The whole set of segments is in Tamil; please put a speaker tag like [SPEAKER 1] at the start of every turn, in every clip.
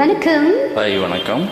[SPEAKER 1] வணக்கம்.
[SPEAKER 2] ஹாய், வணக்கம்.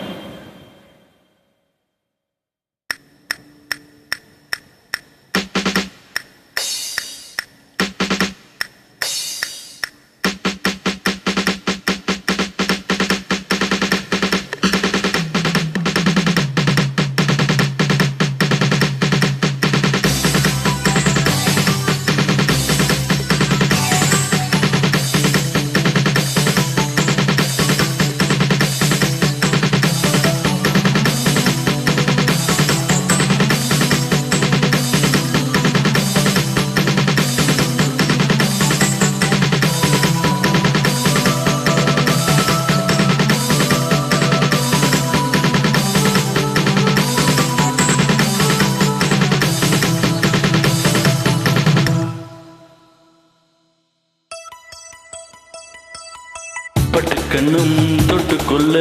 [SPEAKER 2] பட்டுக்கண்ணும் தொட்டுக்கொள்ள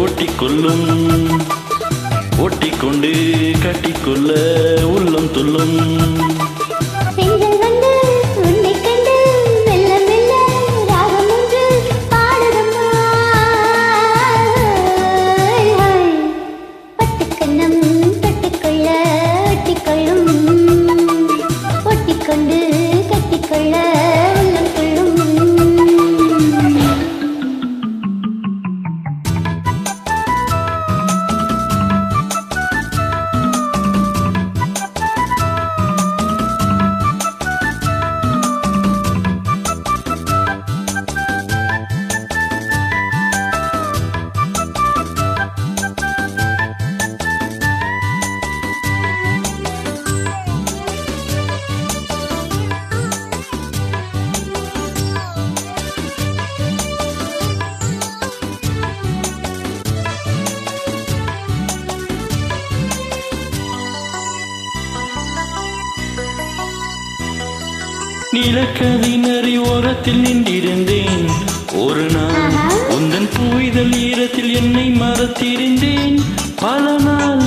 [SPEAKER 2] ஒட்டிக்கொள்ளும், ஒட்டிக்கொண்டு கட்டிக்கொள்ள உள்ளம் துள்ளும். நீலக்கதினறி ஓரத்தில் நின்றிருந்தேன் ஒரு நாள், உந்தன் பூய்தல் ஈரத்தில் என்னை மறத்திருந்தேன் பல நாள்.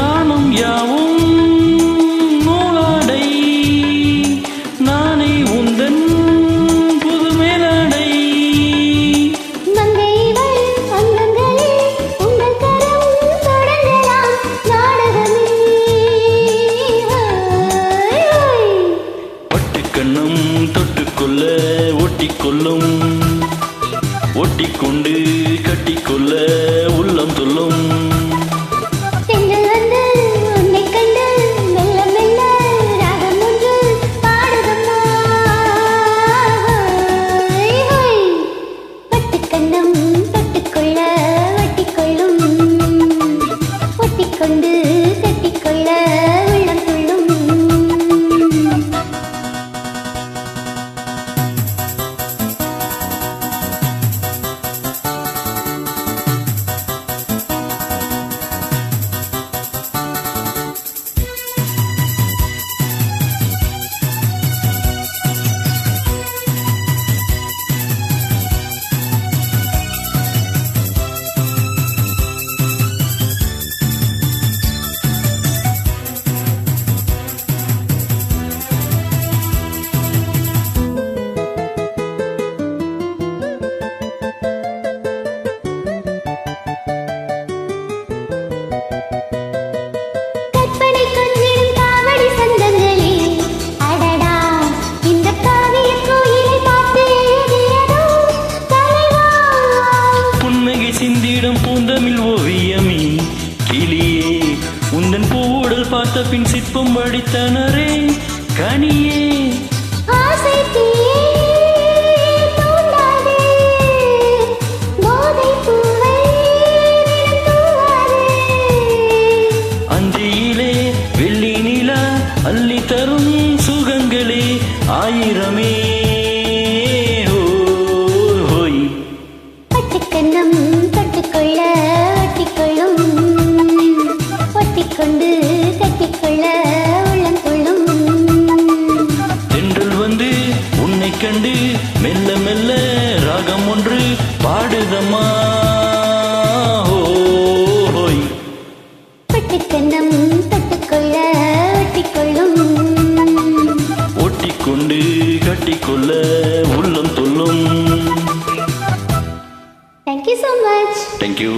[SPEAKER 2] நானும் யாவும் நூலாடை, நானே உந்தன் புது மேலாடை. பட்டுக்கண்ணும் தொட்டுக்கொள்ள ஒட்டிக்கொள்ளும், ஒட்டிக்கொண்டு கட்டிக்கொள்ள உள்ளம் துள்ளும். பூந்தமிழ் ஓவியமே கிளியே, உந்தன் பூவுடல் பார்த்த பின் சிற்பம் வடித்தனரே கனியே. அந்தியிலே வெள்ளி நிலா அள்ளி தரும் சுகங்களே ஆயிரமே. தென்றல் வந்து உன்னை கண்டு மெல்ல மெல்ல ராகம் ஒன்று பாடுதம்மா.
[SPEAKER 1] பட்டுக்கண்ணம் தொட்டுக்கொள்ள கட்டிக்கொள்ளும்.
[SPEAKER 2] ஒட்டிக்கொண்டு கட்டிக்கொள்ள உள்ளம் துள்ளும்.
[SPEAKER 1] Thank you so much.
[SPEAKER 2] Thank you.